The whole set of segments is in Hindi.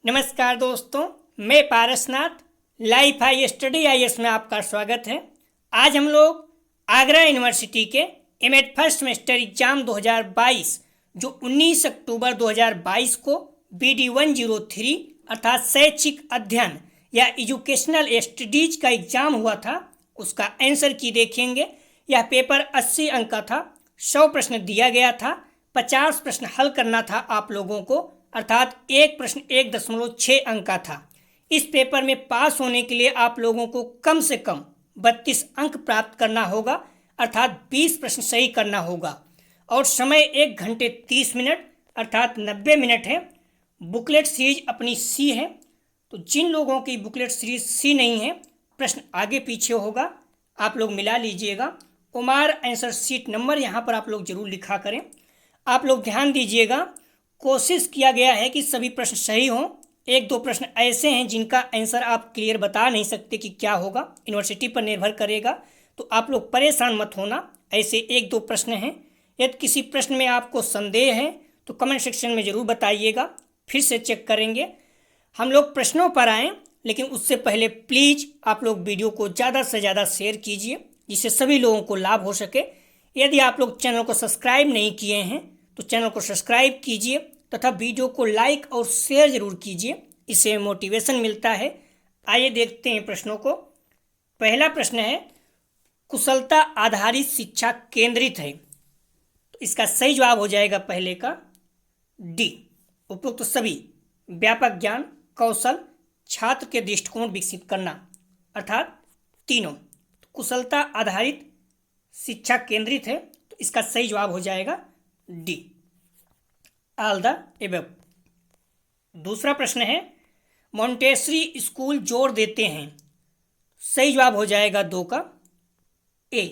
नमस्कार दोस्तों, मैं Parasnath life high study IAS में आपका स्वागत है। आज हम लोग आगरा यूनिवर्सिटी के एमएड फर्स्ट सेमेस्टर एग्जाम 2022 जो 19 अक्टूबर 2022 को BD 103 अर्थात शैक्षिक अध्ययन या एजुकेशनल स्टडीज का एग्जाम हुआ था उसका आंसर की देखेंगे। यह पेपर 80 अंक का था। 100 प्रश्न दिया गया था। 50 प्रश्न हल करना था आप लोगों को, अर्थात एक प्रश्न 1.6 अंक का था। इस पेपर में पास होने के लिए आप लोगों को कम से कम 32 अंक प्राप्त करना होगा, अर्थात 20 प्रश्न सही करना होगा। और समय 1 घंटे 30 मिनट अर्थात 90 मिनट है। बुकलेट सीरीज अपनी सी है, तो जिन लोगों की बुकलेट सीरीज सी नहीं है प्रश्न आगे पीछे होगा, आप लोग मिला लीजिएगा। उमार आंसर शीट नंबर यहाँ पर आप लोग जरूर लिखा करें। आप लोग ध्यान दीजिएगा, कोशिश किया गया है कि सभी प्रश्न सही हों। 1-2 प्रश्न ऐसे हैं जिनका आंसर आप क्लियर बता नहीं सकते कि क्या होगा, यूनिवर्सिटी पर निर्भर करेगा, तो आप लोग परेशान मत होना। ऐसे 1-2 प्रश्न हैं। यदि किसी प्रश्न में आपको संदेह है तो कमेंट सेक्शन में ज़रूर बताइएगा, फिर से चेक करेंगे। हम लोग प्रश्नों पर आएँ, लेकिन उससे पहले प्लीज़ आप लोग वीडियो को ज़्यादा से ज़्यादा शेयर कीजिए जिससे सभी लोगों को लाभ हो सके। यदि आप लोग चैनल को सब्सक्राइब नहीं किए हैं तो चैनल को सब्सक्राइब कीजिए तथा वीडियो को लाइक और शेयर जरूर कीजिए, इससे मोटिवेशन मिलता है। आइए देखते हैं प्रश्नों को। पहला प्रश्न है, कुशलता आधारित शिक्षा केंद्रित है, तो इसका सही जवाब हो जाएगा पहले का डी, उपयुक्त सभी। व्यापक ज्ञान, कौशल, छात्र के दृष्टिकोण विकसित करना, अर्थात तीनों। कुशलता आधारित शिक्षा केंद्रित है, तो इसका सही जवाब हो जाएगा डी, ऑल द एबव। दूसरा प्रश्न है, मॉन्टेसरी स्कूल जोड़ देते हैं, सही जवाब हो जाएगा 2 का ए,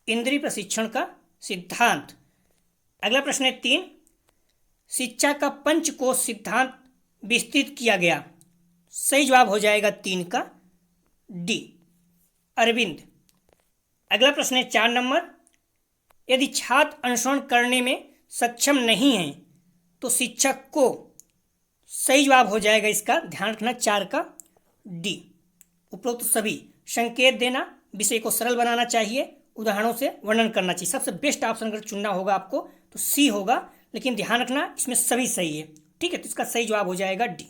इंद्रिय प्रशिक्षण का सिद्धांत। अगला प्रश्न है 3, शिक्षा का पंचकोश सिद्धांत विस्तृत किया गया, सही जवाब हो जाएगा 3 का डी, अरविंद। अगला प्रश्न है 4 नंबर, यदि छात्र अनुसरण करने में सक्षम नहीं है तो शिक्षक को, सही जवाब हो जाएगा इसका, ध्यान रखना 4 का डी, उपरोक्त सभी। संकेत देना, विषय को सरल बनाना चाहिए, उदाहरणों से वर्णन करना चाहिए। सबसे बेस्ट ऑप्शन अगर चुनना होगा आपको तो सी होगा, लेकिन ध्यान रखना इसमें सभी सही है, ठीक है। तो इसका सही जवाब हो जाएगा डी,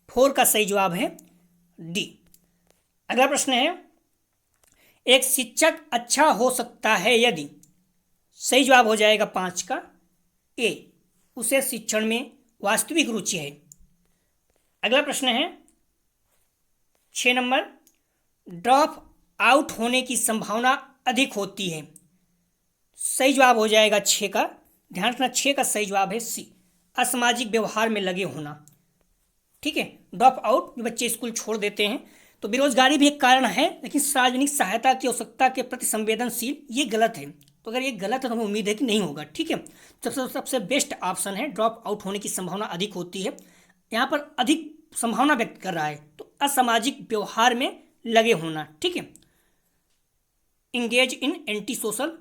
4 का सही जवाब है डी। अगला प्रश्न है, एक शिक्षक अच्छा हो सकता है यदि, सही जवाब हो जाएगा 5 का ए, उसे शिक्षण में वास्तविक रुचि है। अगला प्रश्न है 6 नंबर, ड्रॉप आउट होने की संभावना अधिक होती है, सही जवाब हो जाएगा 6 का, ध्यान रखना 6 का सही जवाब है सी, असामाजिक व्यवहार में लगे होना, ठीक है। ड्रॉप आउट, जो बच्चे स्कूल छोड़ देते हैं, तो बेरोजगारी भी एक कारण है, लेकिन सार्वजनिक सहायता की आवश्यकता के प्रति संवेदनशील, ये गलत है। तो अगर ये गलत है तो हमें उम्मीद है कि नहीं होगा, ठीक है। सबसे बेस्ट ऑप्शन है, ड्रॉप आउट होने की संभावना अधिक होती है। यहाँ पर अधिक संभावना व्यक्त कर रहा है, तो असामाजिक व्यवहार में लगे होना, ठीक है। Engage in anti social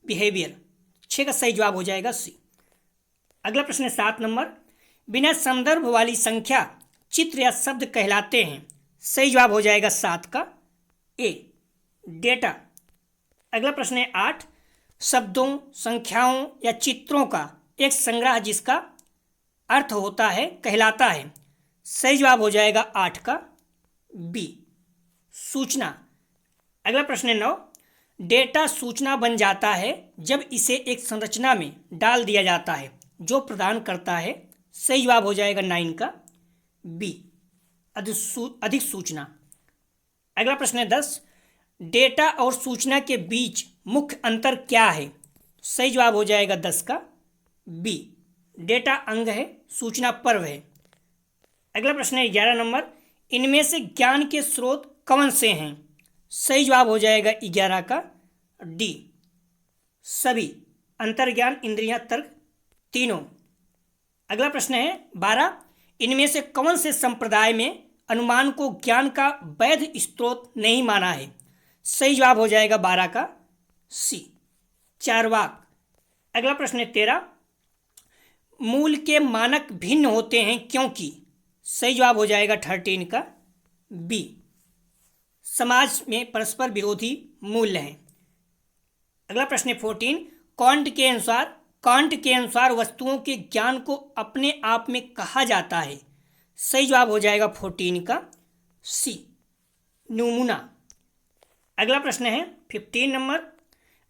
behaviour, 6 का सही जवाब हो जाएगा सी। अगला प्रश्न है 7 नंबर, बिना संदर्भ वाली संख्या चित्र या शब्द कहलाते हैं, सही जवाब हो जाएगा 7 का ए, डेटा। अगला प्रश्न है 8, शब्दों, संख्याओं या चित्रों का एक संग्रह जिसका अर्थ होता है कहलाता है, सही जवाब हो जाएगा 8 का बी, सूचना। अगला प्रश्न है 9, डेटा सूचना बन जाता है जब इसे एक संरचना में डाल दिया जाता है जो प्रदान करता है, सही जवाब हो जाएगा 9 का बी, अधिक सूचना। अगला प्रश्न है 10, डेटा और सूचना के बीच मुख्य अंतर क्या है, सही जवाब हो जाएगा 10 का बी, डेटा अंग है, सूचना पर्व है। अगला प्रश्न है 11 नंबर, इनमें से ज्ञान के स्रोत कौन से हैं, सही जवाब हो जाएगा 11 का डी, सभी, अंतर्ज्ञान, इंद्रियां, तर्क, तीनों। अगला प्रश्न है 12, इनमें से कौन से संप्रदाय में अनुमान को ज्ञान का वैध स्रोत नहीं माना है, सही जवाब हो जाएगा 12 का सी, चारवाक। अगला प्रश्न है 13, मूल के मानक भिन्न होते हैं क्योंकि, सही जवाब हो जाएगा 13 का बी। समाज में परस्पर विरोधी मूल्य हैं। अगला प्रश्न है 14। कांट के अनुसार वस्तुओं के ज्ञान को अपने आप में कहा जाता है। सही जवाब हो जाएगा 14 का सी, नमूना। अगला प्रश्न है 15 नंबर।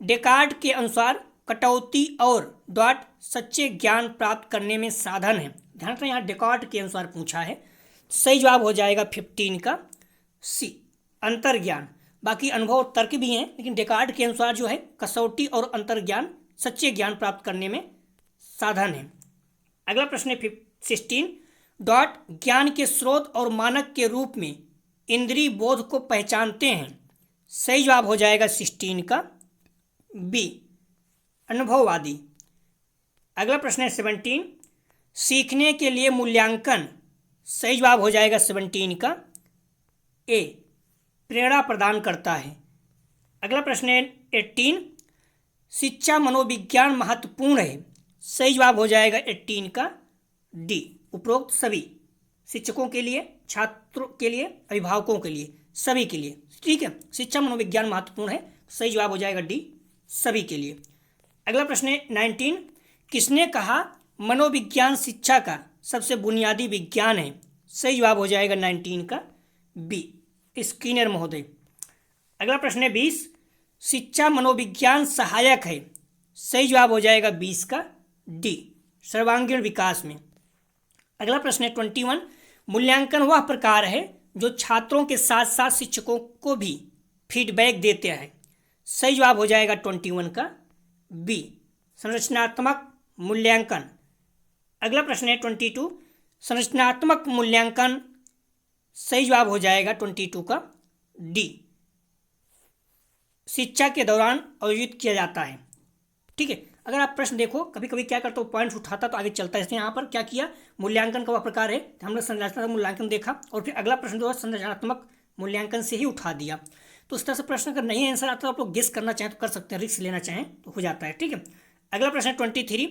डेकार्ट के अनुसार कटौती और डॉट सच्चे ज्ञान प्राप्त करने में साधन है। ध्यान रखना, यहाँ डेकार्ट के अनुसार पूछा है। सही जवाब हो जाएगा 15 का सी, अंतर्ज्ञान। बाकी अनुभव और तर्क भी हैं, लेकिन डेकार्ट के अनुसार जो है कसौटी और अंतर्ज्ञान सच्चे ज्ञान प्राप्त करने में साधन है। अगला प्रश्न है 16। डॉट ज्ञान के स्रोत और मानक के रूप में इंद्रिय बोध को पहचानते हैं। सही जवाब हो जाएगा 16 का बी, अनुभववादी। अगला प्रश्न है 17। सीखने के लिए मूल्यांकन। सही जवाब हो जाएगा 17 का ए, प्रेरणा प्रदान करता है। अगला प्रश्न है 18। शिक्षा मनोविज्ञान महत्वपूर्ण है। सही जवाब हो जाएगा 18 का डी, उपरोक्त सभी शिक्षकों के लिए, छात्रों के लिए, अभिभावकों के लिए, सभी के लिए। ठीक है, शिक्षा मनोविज्ञान महत्वपूर्ण है। सही जवाब हो जाएगा डी, सभी के लिए। अगला प्रश्न है 19। किसने कहा मनोविज्ञान शिक्षा का सबसे बुनियादी विज्ञान है। सही जवाब हो जाएगा 19 का बी, स्किनर महोदय। अगला प्रश्न है 20। शिक्षा मनोविज्ञान सहायक है। सही जवाब हो जाएगा 20 का डी, सर्वांगीण विकास में। अगला प्रश्न है 21। मूल्यांकन वह प्रकार है जो छात्रों के साथ साथ शिक्षकों को भी फीडबैक देते हैं। सही जवाब हो जाएगा 21 का बी, संरचनात्मक मूल्यांकन। अगला प्रश्न है 22। संरचनात्मक मूल्यांकन। सही जवाब हो जाएगा 22 का डी, शिक्षा के दौरान आयोजित किया जाता है। ठीक है, अगर आप प्रश्न देखो, कभी कभी क्या करता हूँ, पॉइंट्स उठाता तो आगे चलता है। इसलिए यहाँ पर क्या किया, मूल्यांकन का वह प्रकार है, हमने संरचनात्मक मूल्यांकन देखा और फिर अगला प्रश्न जो है संरचनात्मक मूल्यांकन से ही उठा दिया। तो इस तरह से प्रश्न अगर नहीं आंसर आता तो आप लोग गेस करना चाहें तो कर सकते हैं, रिस्क लेना चाहें तो हो जाता है। ठीक है, अगला प्रश्न 23।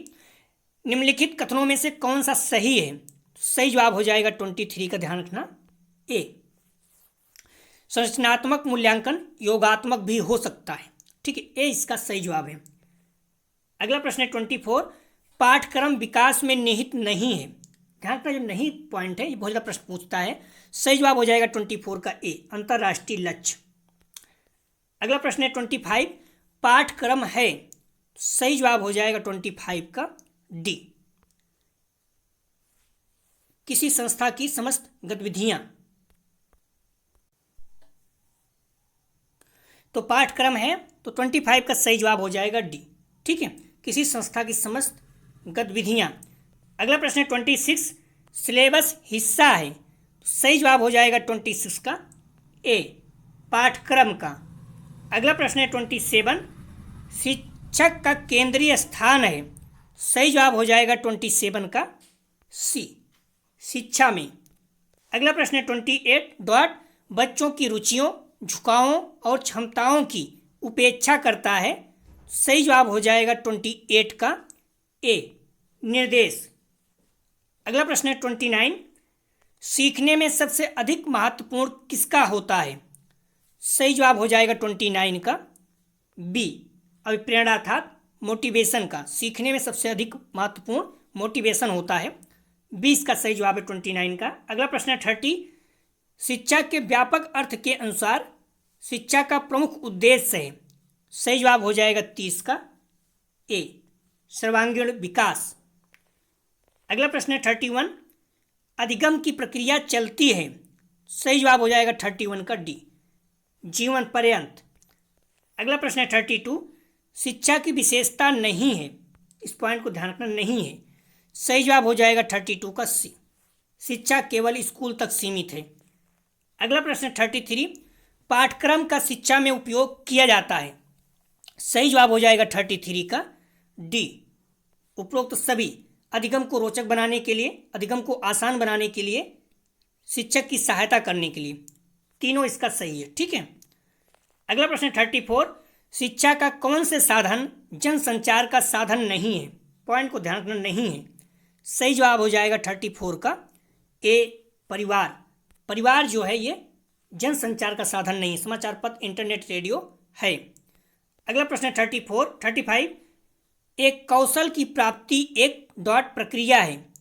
निम्नलिखित कथनों में से कौन सा सही है। सही जवाब हो जाएगा 23 का, ध्यान रखना ए, संरचनात्मक मूल्यांकन योगात्मक भी हो सकता है। ठीक है, ए इसका सही जवाब है। अगला प्रश्न है 24। पाठ्यक्रम विकास में निहित नहीं है। ध्यान रखना, जो निहित पॉइंट है ये बहुत ज़्यादा प्रश्न पूछता है। सही जवाब हो जाएगा 24 का ए, अंतर्राष्ट्रीय लक्ष्य। अगला प्रश्न है 25। पाठ्यक्रम है। सही जवाब हो जाएगा 25 का डी, किसी संस्था की समस्त गतिविधियां। तो पाठ्यक्रम है तो 25 का सही जवाब हो जाएगा डी। ठीक है, किसी संस्था की समस्त गतिविधियां। अगला प्रश्न है 26। सिलेबस हिस्सा है। सही जवाब हो जाएगा 26 का ए, पाठ्यक्रम का। अगला प्रश्न है 27। शिक्षक का केंद्रीय स्थान है। सही जवाब हो जाएगा 27 का सी, शिक्षा में। अगला प्रश्न है 28। डॉट बच्चों की रुचियों, झुकावों और क्षमताओं की उपेक्षा करता है। सही जवाब हो जाएगा 28 का ए, निर्देश। अगला प्रश्न है 29। सीखने में सबसे अधिक महत्वपूर्ण किसका होता है। सही जवाब हो जाएगा 29 का बी, अभिप्रेरणा अर्थात मोटिवेशन का। सीखने में सबसे अधिक महत्वपूर्ण मोटिवेशन होता है। 20 का सही जवाब है 29 का। अगला प्रश्न है 30। शिक्षा के व्यापक अर्थ के अनुसार शिक्षा का प्रमुख उद्देश्य है। सही जवाब हो जाएगा 30 का ए, सर्वांगीण विकास। अगला प्रश्न है 31। अधिगम की प्रक्रिया चलती है। सही जवाब हो जाएगा 31 का डी, जीवन पर्यंत। अगला प्रश्न है 32। शिक्षा की विशेषता नहीं है। इस पॉइंट को ध्यान रखना, नहीं है। सही जवाब हो जाएगा 32 का सी, शिक्षा केवल स्कूल तक सीमित है। अगला प्रश्न है 33। पाठ्यक्रम का शिक्षा में उपयोग किया जाता है। सही जवाब हो जाएगा 33 का डी, उपरोक्त सभी। अधिगम को रोचक बनाने के लिए, अधिगम को आसान बनाने के लिए, शिक्षक की सहायता करने के लिए, तीनों इसका सही है। ठीक है, अगला प्रश्न 34। शिक्षा का कौन से साधन जनसंचार का साधन नहीं है। पॉइंट को ध्यान रखना, नहीं है। सही जवाब हो जाएगा 34 का ए, परिवार। परिवार जो है ये जनसंचार का साधन नहीं है, समाचार पत्र, इंटरनेट, रेडियो है। अगला प्रश्न है 35। एक कौशल की प्राप्ति एक डॉट प्रक्रिया है।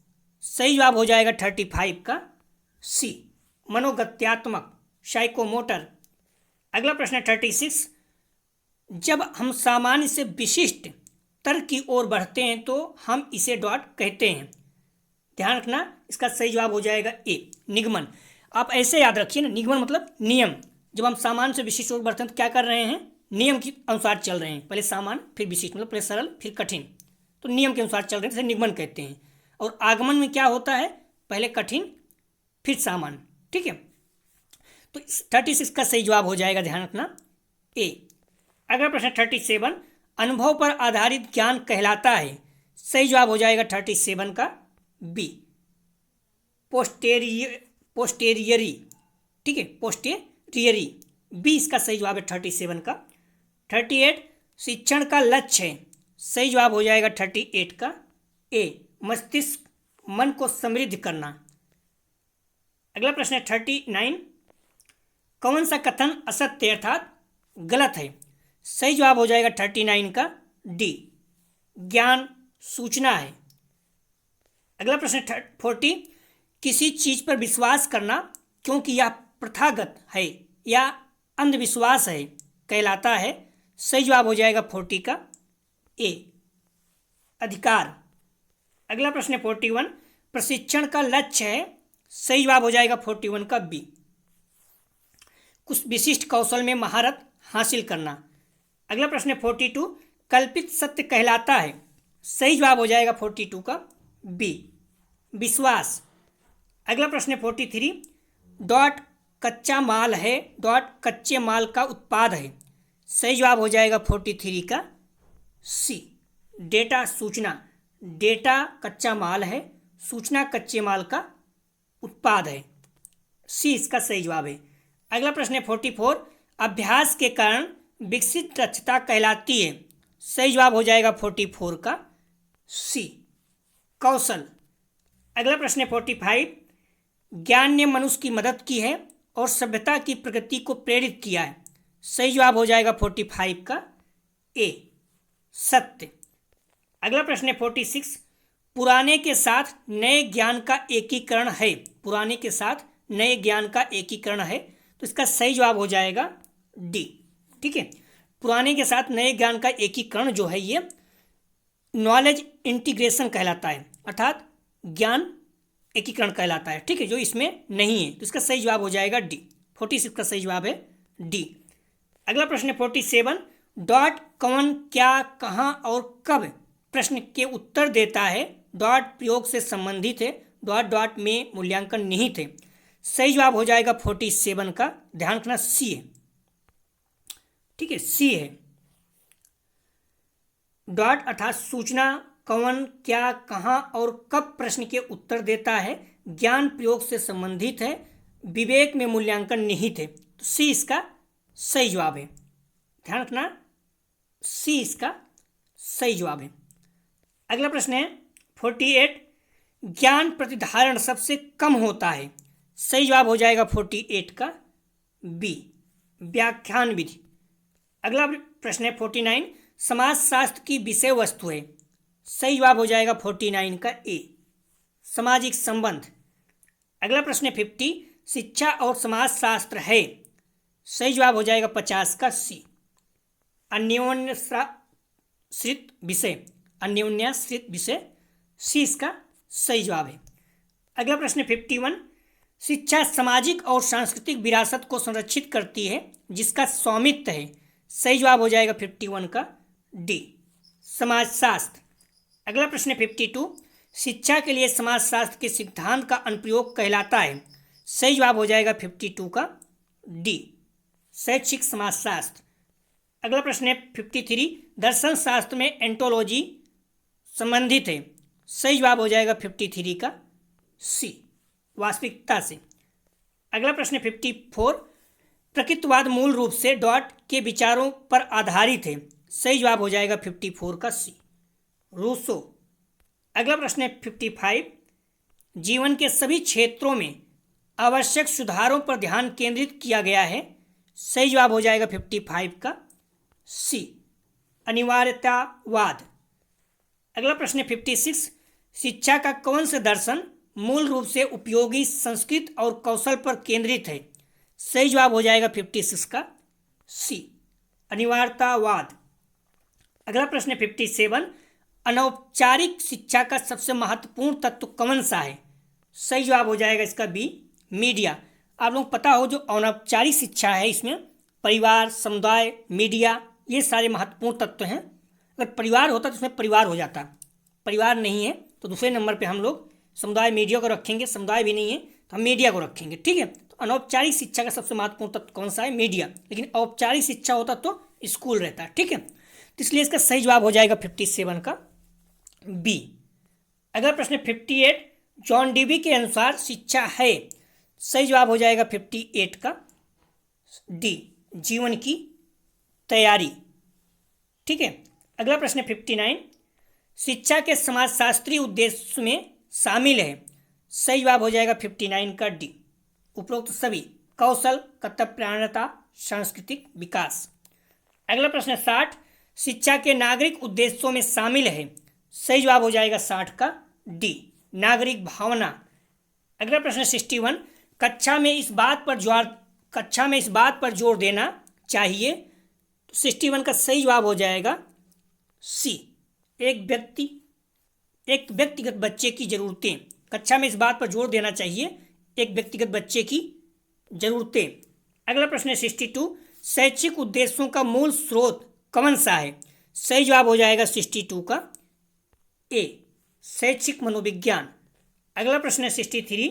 सही जवाब हो जाएगा 35 का सी, मनोगत्यात्मक, साइकोमोटर। अगला प्रश्न है 36। जब हम सामान्य से विशिष्ट तर्क की ओर बढ़ते हैं तो हम इसे डॉट कहते हैं। ध्यान रखना, इसका सही जवाब हो जाएगा ए, निगमन। आप ऐसे याद रखिए ना, निगमन मतलब नियम। जब हम सामान्य से विशिष्ट ओर बढ़ते हैं तो क्या कर रहे हैं, नियम के अनुसार चल रहे हैं। पहले सामान्य फिर विशिष्ट, मतलब पहले सरल फिर कठिन, तो नियम के अनुसार चल रहे हैं, इसे निगमन कहते हैं। और आगमन में क्या होता है, पहले कठिन फिर सामान्य। ठीक है, तो 36 का सही जवाब हो जाएगा, ध्यान रखना, ए। अगला प्रश्न 37। अनुभव पर आधारित ज्ञान कहलाता है। सही जवाब हो जाएगा 37 का बी, पोस्टेरियरी। ठीक है, पोस्टेरियरी, बी इसका सही जवाब है 37 का। 38। शिक्षण का लक्ष्य है। सही जवाब हो जाएगा 38 का ए, मस्तिष्क, मन को समृद्ध करना। अगला प्रश्न है 39। कौन सा कथन असत्य अर्थात गलत है। सही जवाब हो जाएगा 39 का डी, ज्ञान सूचना है। अगला प्रश्न 40। किसी चीज पर विश्वास करना क्योंकि यह प्रथागत है या अंधविश्वास है कहलाता है। सही जवाब हो जाएगा 40 का ए, अधिकार। अगला प्रश्न है 41। प्रशिक्षण का लक्ष्य है। सही जवाब हो जाएगा 41 का बी, कुछ विशिष्ट कौशल में महारत हासिल करना। अगला प्रश्न है 42। कल्पित सत्य कहलाता है। सही जवाब हो जाएगा 42 का बी, विश्वास। अगला प्रश्न है 43। डॉट कच्चा माल है, डॉट कच्चे माल का उत्पाद है। सही जवाब हो जाएगा 43 का सी, डेटा सूचना। डेटा कच्चा माल है, सूचना कच्चे माल का उत्पाद है। सी इसका सही जवाब है। अगला प्रश्न है 44। अभ्यास के कारण विकसित दक्षता कहलाती है। सही जवाब हो जाएगा 44 का सी, कौशल। अगला प्रश्न है 45। ज्ञान ने मनुष्य की मदद की है और सभ्यता की प्रगति को प्रेरित किया है। सही जवाब हो जाएगा 45 का ए, सत्य। अगला प्रश्न है 46। पुराने के साथ नए ज्ञान का एकीकरण है। पुराने के साथ नए ज्ञान का एकीकरण है, तो इसका सही जवाब हो जाएगा डी। ठीक है, पुराने के साथ नए ज्ञान का एकीकरण जो है ये नॉलेज इंटीग्रेशन कहलाता है, अर्थात ज्ञान एकीकरण कहलाता है। ठीक है, जो इसमें नहीं है, तो इसका सही जवाब हो जाएगा डी। 46 का सही जवाब है डी। अगला प्रश्न है 47। डॉट कौन, क्या, कहाँ और कब प्रश्न के उत्तर देता है। डॉट प्रयोग से संबंधित है, डॉट डॉट में मूल्यांकन निहित है। सही जवाब हो जाएगा 47 का, ध्यान रखना, सी है। ठीक है, सी है। डॉट अर्थात सूचना, कौन, क्या, कहाँ और कब प्रश्न के उत्तर देता है, ज्ञान प्रयोग से संबंधित है, विवेक में मूल्यांकन निहित है, तो सी इसका सही जवाब है। ध्यान रखना, सी इसका सही जवाब है। अगला प्रश्न है 48। ज्ञान प्रतिधारण सबसे कम होता है। सही जवाब हो जाएगा 48 का बी, व्याख्यान विधि। अगला प्रश्न है 49। समाजशास्त्र की विषय वस्तु है। सही जवाब हो जाएगा 49 का ए, सामाजिक संबंध। अगला प्रश्न है 50। शिक्षा और समाजशास्त्र है। सही जवाब हो जाएगा 50 का सी, अन्योन्याश्रित विषय। अन्योन्याश्रित विषय, सी इसका सही जवाब है। अगला प्रश्न है 51। शिक्षा सामाजिक और सांस्कृतिक विरासत को संरक्षित करती है जिसका स्वामित्व है। सही जवाब हो जाएगा 51 का डी, समाजशास्त्र। अगला प्रश्न है 52। शिक्षा के लिए समाजशास्त्र के सिद्धांत का अनुप्रयोग कहलाता है। सही जवाब हो जाएगा 52 का डी, शैक्षिक समाजशास्त्र। अगला प्रश्न है 53। दर्शन शास्त्र में एंटोलॉजी संबंधित है। सही जवाब हो जाएगा 53 का सी, वास्तविकता से। अगला प्रश्न है 54। प्रकृतिवाद मूल रूप से डॉट के विचारों पर आधारित है। सही जवाब हो जाएगा 54 का सी, रूसो। अगला प्रश्न है 55। जीवन के सभी क्षेत्रों में आवश्यक सुधारों पर ध्यान केंद्रित किया गया है। सही जवाब हो जाएगा 55 का सी, अनिवार्यतावाद। अगला प्रश्न है 56, शिक्षा का कौन सा दर्शन मूल रूप से उपयोगी संस्कृत और कौशल पर केंद्रित है। सही जवाब हो जाएगा 56 का सी, अनिवार्यतावाद। अगला प्रश्न है 57, अनौपचारिक शिक्षा का सबसे महत्वपूर्ण तत्व कौन सा है। सही जवाब हो जाएगा इसका बी, मीडिया। आप लोग पता हो जो अनौपचारिक शिक्षा है इसमें परिवार, समुदाय, मीडिया ये सारे महत्वपूर्ण तत्व हैं। अगर परिवार होता तो उसमें परिवार हो जाता, परिवार नहीं है तो दूसरे नंबर पे हम लोग समुदाय मीडिया को रखेंगे, समुदाय भी नहीं है तो हम मीडिया को रखेंगे, ठीक है। तो अनौपचारिक शिक्षा का सबसे महत्वपूर्ण तत्व कौन सा है, मीडिया। लेकिन औपचारिक शिक्षा होता तो स्कूल रहता, ठीक है। तो इसलिए इसका सही जवाब हो जाएगा 57 का बी। अगला प्रश्न 58, जॉन डीवी के अनुसार शिक्षा है। सही जवाब हो जाएगा 58 का डी, जीवन की तैयारी, ठीक है। अगला प्रश्न 59, शिक्षा के समाजशास्त्रीय उद्देश्य में शामिल है। सही जवाब हो जाएगा 59 का डी, उपरोक्त सभी, कौशल, कर्तव्यपरायणता, सांस्कृतिक विकास। अगला प्रश्न 60, शिक्षा के नागरिक उद्देश्यों में शामिल है। सही जवाब हो जाएगा 60 का डी, नागरिक भावना। अगला प्रश्न 61, कक्षा में इस बात पर जोर देना चाहिए। तो 61 का सही जवाब हो जाएगा सी, एक व्यक्तिगत बच्चे की जरूरतें। कक्षा में इस बात पर जोर देना चाहिए, एक व्यक्तिगत बच्चे की जरूरतें। अगला प्रश्न है 62, शैक्षिक उद्देश्यों का मूल स्रोत कौन सा है। सही जवाब हो जाएगा 62 का ए, शैक्षिक मनोविज्ञान। अगला प्रश्न है 63,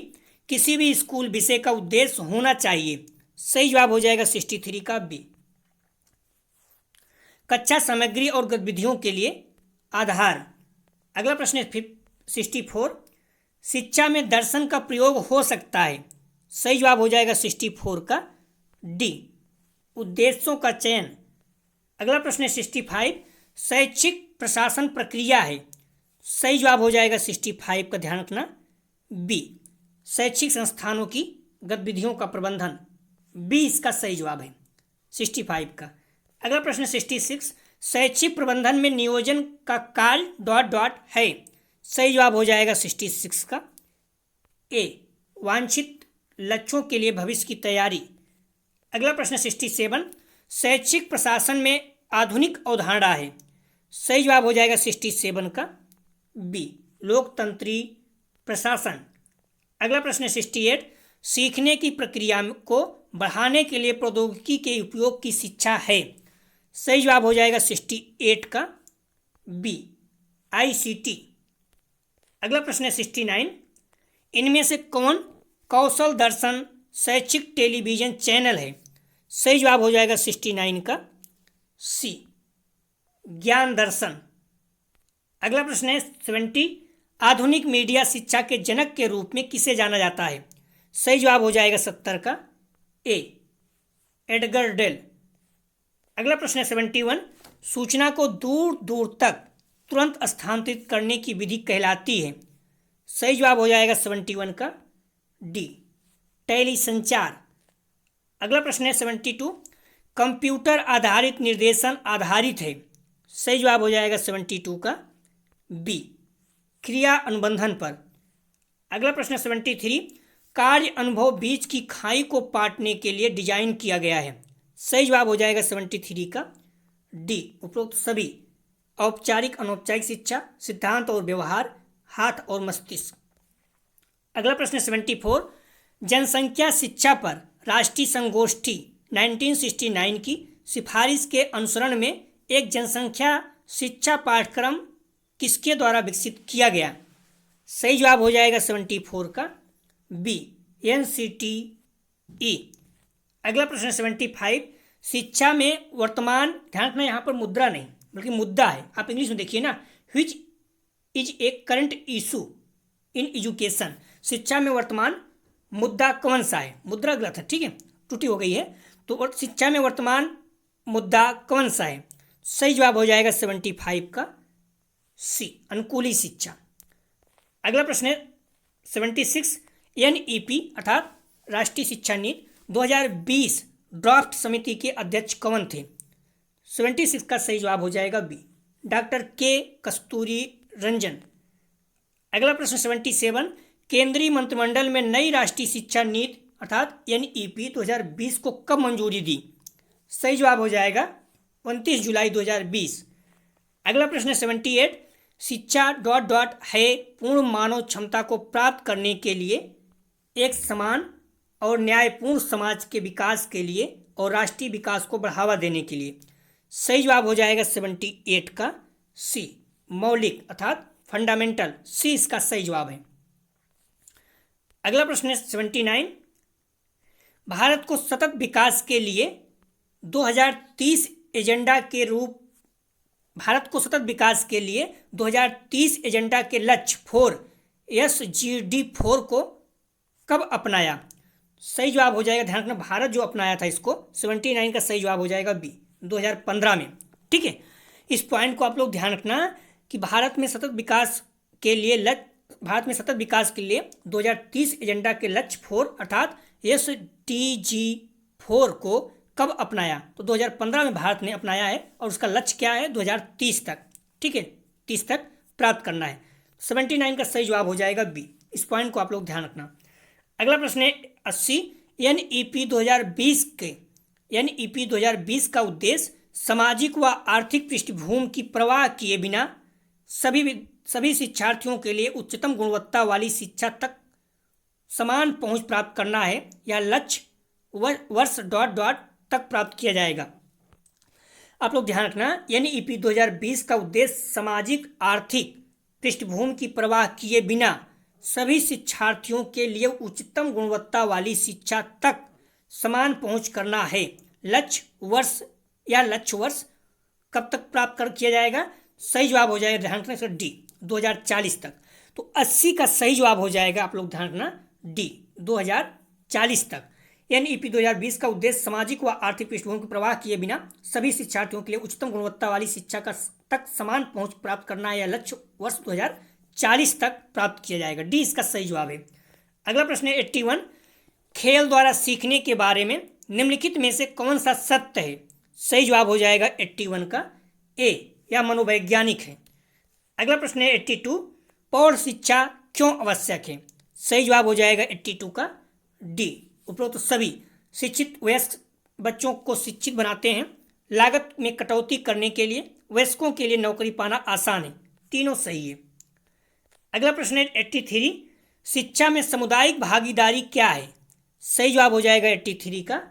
किसी भी स्कूल विषय का उद्देश्य होना चाहिए। सही जवाब हो जाएगा 63 का बी, कक्षा सामग्री और गतिविधियों के लिए आधार। अगला प्रश्न है 64, शिक्षा में दर्शन का प्रयोग हो सकता है। सही जवाब हो जाएगा 64 का डी, उद्देश्यों का चयन। अगला प्रश्न है 65, शैक्षिक प्रशासन प्रक्रिया है। सही जवाब हो जाएगा 65 का, ध्यान रखना बी, शैक्षिक संस्थानों की गतिविधियों का प्रबंधन। बी इसका सही जवाब है 65 का। अगला प्रश्न 66, शैक्षिक प्रबंधन में नियोजन का कार्य ... है। सही जवाब हो जाएगा 66 का ए, वांछित लक्ष्यों के लिए भविष्य की तैयारी। अगला प्रश्न 67, शैक्षिक प्रशासन में आधुनिक अवधारणा है। सही जवाब हो जाएगा 67 का बी, लोकतंत्री प्रशासन। अगला प्रश्न 68, सीखने की प्रक्रिया को बढ़ाने के लिए प्रौद्योगिकी के उपयोग की शिक्षा है। सही जवाब हो जाएगा 68 का बी, ICT। अगला प्रश्न है 69, इनमें से कौन कौशल दर्शन शैक्षिक टेलीविजन चैनल है। सही जवाब हो जाएगा 69 का सी, ज्ञान दर्शन। अगला प्रश्न है 70, आधुनिक मीडिया शिक्षा के जनक के रूप में किसे जाना जाता है। सही जवाब हो जाएगा 70 का ए, एडगर डेल। अगला प्रश्न है 71, सूचना को दूर दूर तक तुरंत स्थानांतरित करने की विधि कहलाती है। सही जवाब हो जाएगा 71 का डी, टेली संचार। अगला प्रश्न है 72, कंप्यूटर आधारित निर्देशन आधारित है। सही जवाब हो जाएगा 72 का बी, क्रिया अनुबंधन पर। अगला प्रश्न 73, कार्य अनुभव बीच की खाई को पाटने के लिए डिजाइन किया गया है। सही जवाब हो जाएगा 73 का डी, उपरोक्त सभी, औपचारिक अनौपचारिक शिक्षा, सिद्धांत और व्यवहार, हाथ और मस्तिष्क। अगला प्रश्न 74, जनसंख्या शिक्षा पर राष्ट्रीय संगोष्ठी 1969 की सिफारिश के अनुसरण में एक जनसंख्या शिक्षा पाठ्यक्रम किसके द्वारा विकसित किया गया। सही जवाब हो जाएगा 74 का बी, NCTE। अगला प्रश्न 75, शिक्षा में वर्तमान, ध्यान रखना यहाँ पर मुद्रा नहीं बल्कि मुद्दा है, आप इंग्लिश में देखिए ना, which is a current issue in education. शिक्षा में वर्तमान मुद्दा कौन सा है, मुद्रा गलत है, ठीक है, त्रुटि हो गई है। तो शिक्षा में वर्तमान मुद्दा कौन सा है। सही जवाब हो जाएगा 75 का सी, अनुकूली शिक्षा। अगला प्रश्न है 76, NEP अर्थात राष्ट्रीय शिक्षा नीति 2020 ड्राफ्ट समिति के अध्यक्ष कौन थे? 76 का सही जवाब हो जाएगा बी, डॉक्टर के कस्तूरी रंजन। अगला प्रश्न 77, केंद्रीय मंत्रिमंडल में नई राष्ट्रीय शिक्षा नीति अर्थात NEP 2020 को कब मंजूरी दी? सही जवाब हो जाएगा 29 जुलाई 2020। अगला प्रश्न 78, शिक्षा ... है पूर्ण मानव क्षमता को प्राप्त करने के लिए, एक समान और न्यायपूर्ण समाज के विकास के लिए और राष्ट्रीय विकास को बढ़ावा देने के लिए। सही जवाब हो जाएगा 78 का सी, मौलिक अर्थात फंडामेंटल। सी इसका सही जवाब है। अगला प्रश्न है 79, भारत को सतत विकास के लिए 2030 एजेंडा के रूप भारत को सतत विकास के लिए 2030 एजेंडा के लक्ष्य 4 SDG 4 को कब अपनाया? सही जवाब हो जाएगा, ध्यान रखना, भारत जो अपनाया था इसको, 79 का सही जवाब हो जाएगा बी, 2015 में। ठीक है, इस पॉइंट को आप लोग ध्यान रखना कि भारत में सतत विकास के लिए 2030 एजेंडा के लक्ष्य 4 अर्थात SDG 4 को कब अपनाया? तो 2015 में भारत ने अपनाया है और उसका लक्ष्य क्या है? 2030 तक। ठीक है, 30 तक प्राप्त करना है। 79 का सही जवाब हो जाएगा बी, इस पॉइंट को आप लोग ध्यान रखना। अगला प्रश्न है 80, NEP 2020 का उद्देश्य सामाजिक व आर्थिक पृष्ठभूमि की परवाह किए बिना सभी शिक्षार्थियों के लिए उच्चतम गुणवत्ता वाली शिक्षा तक समान पहुंच प्राप्त करना है। यह लक्ष्य वर्ष ... तक प्राप्त किया जाएगा। आप लोग ध्यान रखना, NEP 2020 का उद्देश्य सामाजिक आर्थिक पृष्ठभूमि की परवाह किए बिना सभी शिक्षार्थियों के लिए उच्चतम गुणवत्ता वाली शिक्षा तक समान पहुंच करना है। लक्ष्य वर्ष कब तक प्राप्त किया जाएगा? सही जवाब हो जाएगा, ध्यान रखना, डी, 2040 तक। तो 80 का सही जवाब हो जाएगा, आप लोग ध्यान रखना, डी, 2040 तक। NEP 2020 का उद्देश्य सामाजिक व आर्थिक पृष्ठभूमि की परवाह किए बिना सभी शिक्षार्थियों के लिए उच्चतम गुणवत्ता वाली शिक्षा तक समान पहुंच प्राप्त करना है। यह लक्ष्य वर्ष 2040 तक प्राप्त किया जाएगा। डी इसका सही जवाब है। अगला प्रश्न है 81, खेल द्वारा सीखने के बारे में निम्नलिखित में से कौन सा सत्य है? सही जवाब हो जाएगा 81 का ए, या मनोवैज्ञानिक है। अगला प्रश्न है 82, प्रौढ़ शिक्षा क्यों आवश्यक है? सही जवाब हो जाएगा 82 का डी, उपरोक्त सभी शिक्षित वयस्क बच्चों को शिक्षित बनाते हैं। लागत में कटौती करने के लिए वयस्कों के लिए नौकरी पाना आसान है। तीनों सही है। अगला प्रश्न है 83, शिक्षा में सामुदायिक भागीदारी क्या है? सही जवाब हो जाएगा 83 का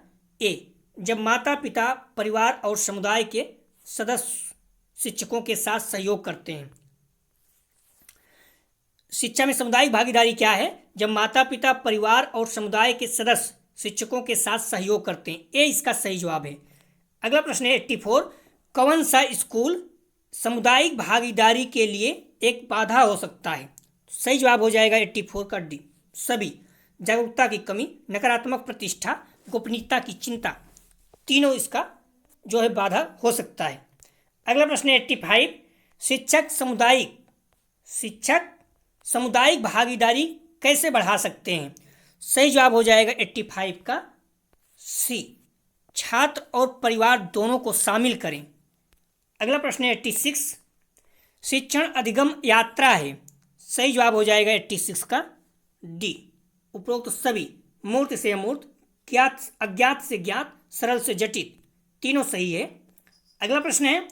ए, जब माता पिता परिवार और समुदाय के सदस्य शिक्षकों के साथ सहयोग करते हैं। शिक्षा में सामुदायिक भागीदारी क्या है? जब माता पिता परिवार और समुदाय के सदस्य शिक्षकों के साथ सहयोग करते हैं। ए इसका सही जवाब है। अगला प्रश्न है 84, कौन सा स्कूल सामुदायिक भागीदारी के लिए एक बाधा हो सकता है? सही जवाब हो जाएगा 84 का डी, सभी। जागरूकता की कमी, नकारात्मक प्रतिष्ठा, गोपनीयता की चिंता, तीनों इसका जो है बाधा हो सकता है। अगला प्रश्न है 85, शिक्षक सामुदायिक भागीदारी कैसे बढ़ा सकते हैं? सही जवाब हो जाएगा 85 का सी, छात्र और परिवार दोनों को शामिल करें। अगला प्रश्न है 86, शिक्षण अधिगम यात्रा है। सही जवाब हो जाएगा 86 का डी, उपरोक्त सभी, मूर्त से अमूर्त, अज्ञात से ज्ञात, सरल से जटिल, तीनों सही है। अगला प्रश्न है,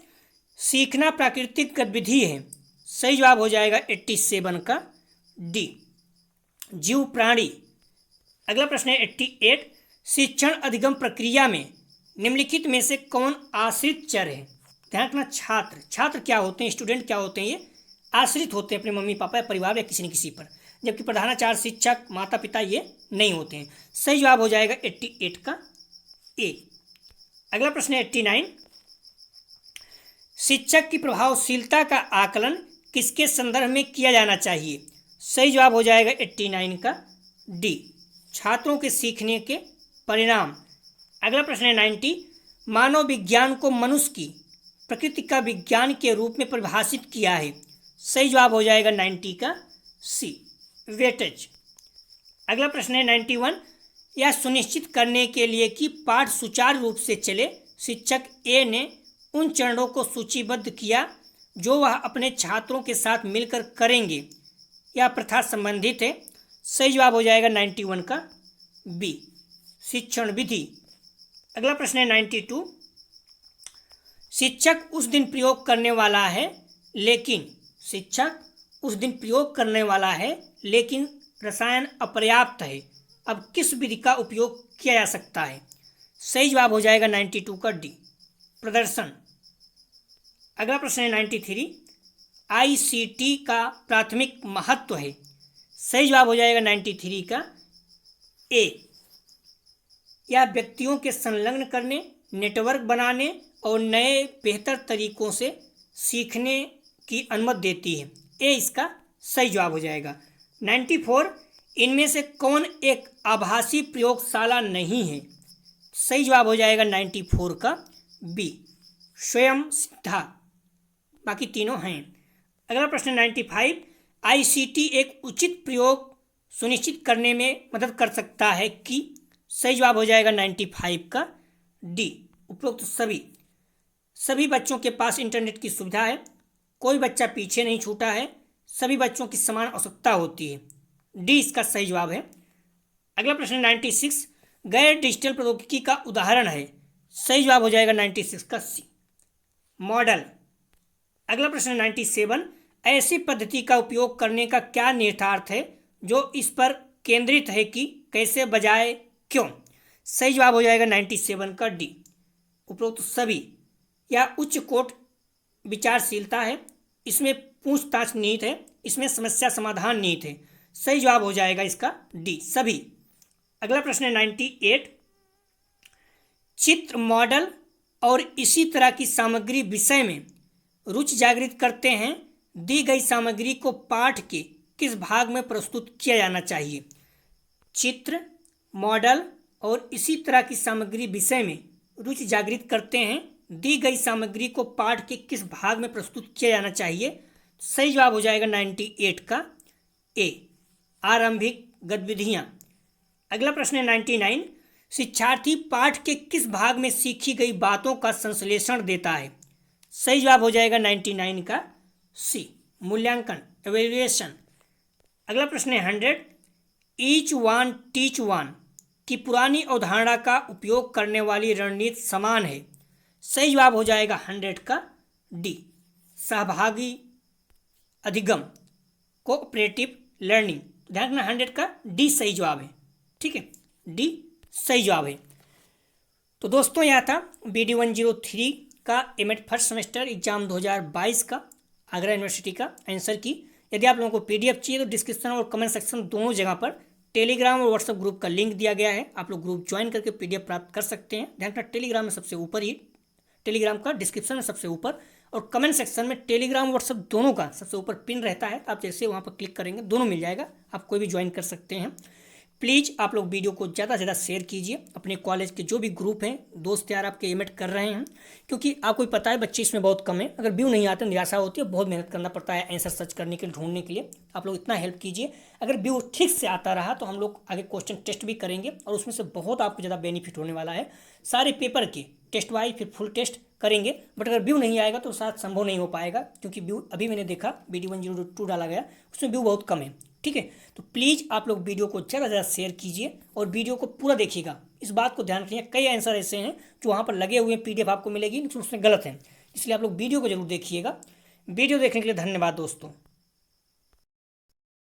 सीखना प्राकृतिक गतिविधि है। सही जवाब हो जाएगा 87 का डी, जीव प्राणी। अगला प्रश्न है 88, शिक्षण अधिगम प्रक्रिया में निम्नलिखित में से कौन आश्रित चर है? ध्यान रखना, छात्र क्या होते हैं, स्टूडेंट क्या होते हैं? ये आश्रित होते हैं अपने मम्मी पापा या परिवार या किसी न किसी पर, जबकि प्रधानाचार्य शिक्षक माता पिता ये नहीं होते हैं। सही जवाब हो जाएगा 88 का ए। अगला प्रश्न है 89, शिक्षक की प्रभावशीलता का आकलन किसके संदर्भ में किया जाना चाहिए? सही जवाब हो जाएगा 89 का डी, छात्रों के सीखने के परिणाम। अगला प्रश्न है 90, मानव विज्ञान को मनुष्य की प्रकृति का विज्ञान के रूप में परिभाषित किया है। सही जवाब हो जाएगा 90 का सी, वेटेज। अगला प्रश्न है 91, यह सुनिश्चित करने के लिए कि पाठ सुचारू रूप से चले, शिक्षक ए ने उन चरणों को सूचीबद्ध किया जो वह अपने छात्रों के साथ मिलकर करेंगे। यह प्रथा संबंधित है। सही जवाब हो जाएगा 91 का बी, शिक्षण विधि। अगला प्रश्न है 92। शिक्षक उस दिन प्रयोग करने वाला है लेकिन रसायन अपर्याप्त है। अब किस विधि का उपयोग किया जा सकता है? सही जवाब हो जाएगा 92 का डी, प्रदर्शन। अगला प्रश्न है 93। ICT का प्राथमिक महत्व है। सही जवाब हो जाएगा 93 का ए, यह व्यक्तियों के संलग्न करने, नेटवर्क बनाने और नए बेहतर तरीकों से सीखने की अनुमति देती है। ए इसका सही जवाब हो जाएगा। 94। इनमें से कौन एक आभासी प्रयोगशाला नहीं है? सही जवाब हो जाएगा 94 का बी, स्वयं सिद्धा। बाकी तीनों हैं। अगला प्रश्न 95। ICT एक उचित प्रयोग सुनिश्चित करने में मदद कर सकता है कि? सही जवाब हो जाएगा 95 का डी, उपरोक्त सभी बच्चों के पास इंटरनेट की सुविधा है, कोई बच्चा पीछे नहीं छूटा है, सभी बच्चों की समान आवश्यकता होती है। डी इसका सही जवाब है। अगला प्रश्न 96। गैर डिजिटल प्रौद्योगिकी का उदाहरण है। सही जवाब हो जाएगा 96 का सी, मॉडल। अगला प्रश्न 97। ऐसी पद्धति का उपयोग करने का क्या निहितार्थ है जो इस पर केंद्रित है कि कैसे बजाय क्यों? सही जवाब हो जाएगा 97 का डी, उपरोक्त सभी। यह उच्च कोट विचारशीलता है, इसमें पूछताछ निहित है, इसमें समस्या समाधान निहित है। सही जवाब हो जाएगा इसका डी, सभी। अगला प्रश्न है 98। चित्र, मॉडल और इसी तरह की सामग्री विषय में रुचि जागृत करते हैं। दी गई सामग्री को पाठ के किस भाग में प्रस्तुत किया जाना चाहिए? चित्र, मॉडल और इसी तरह की सामग्री विषय में रुचि जागृत करते हैं। दी गई सामग्री को पाठ के किस भाग में प्रस्तुत किया जाना चाहिए? सही जवाब हो जाएगा 98 का ए, आरंभिक गतिविधियां। अगला प्रश्न है 99। शिक्षार्थी पाठ के किस भाग में सीखी गई बातों का संश्लेषण देता है? सही जवाब हो जाएगा 99 का सी, मूल्यांकन, एवेल्युएशन। अगला प्रश्न है 100। ईच वन टीच वन की पुरानी अवधारणा का उपयोग करने वाली रणनीति समान है। सही जवाब हो जाएगा 100 का डी, सहभागी अधिगम, कोऑपरेटिव लर्निंग। ध्यान रखना 100 का डी सही जवाब है। ठीक है, डी सही जवाब है। तो दोस्तों यह था BD 103 का एमएड फर्स्ट सेमेस्टर एग्जाम 2022 का आगरा यूनिवर्सिटी का आंसर की। यदि आप लोगों को PDF चाहिए तो डिस्क्रिप्शन और कमेंट सेक्शन दोनों जगह पर टेलीग्राम और व्हाट्सएप ग्रुप का लिंक दिया गया है। आप लोग ग्रुप ज्वाइन करके PDF प्राप्त कर सकते हैं। ध्यान रखना टेलीग्राम में सबसे ऊपर ही, टेलीग्राम का डिस्क्रिप्शन में सबसे ऊपर और कमेंट सेक्शन में टेलीग्राम व्हाट्सएप दोनों का सबसे ऊपर पिन रहता है। आप जैसे वहाँ पर क्लिक करेंगे दोनों मिल जाएगा, आप कोई भी ज्वाइन कर सकते हैं। प्लीज़ आप लोग वीडियो को ज़्यादा से ज़्यादा शेयर कीजिए। अपने कॉलेज के जो भी ग्रुप हैं, दोस्त यार आपके एमएड कर रहे हैं, क्योंकि आपको भी पता है बच्चे इसमें बहुत कम है। अगर व्यू नहीं आते निराशा होती है, बहुत मेहनत करना पड़ता है आंसर सर्च करने के लिए, ढूंढने के लिए। आप लोग इतना हेल्प कीजिए। अगर व्यू ठीक से आता रहा तो हम लोग आगे क्वेश्चन टेस्ट भी करेंगे और उसमें से बहुत आपको ज़्यादा बेनिफिट होने वाला है। सारे पेपर के टेस्ट वाइज फिर फुल टेस्ट करेंगे, बट अगर व्यू नहीं आएगा तो शायद संभव नहीं हो पाएगा, क्योंकि व्यू अभी मैंने देखा BD 102 डाला गया, उसमें व्यू बहुत कम है। ठीक है, तो प्लीज़ आप लोग वीडियो को ज़्यादा से ज़्यादा शेयर कीजिए और वीडियो को पूरा देखिएगा। इस बात को ध्यान रखिए, कई आंसर ऐसे हैं जो वहाँ पर लगे हुए PDF आपको मिलेगी लेकिन उसमें गलत है, इसलिए आप लोग वीडियो को जरूर देखिएगा। वीडियो देखने के लिए धन्यवाद दोस्तों।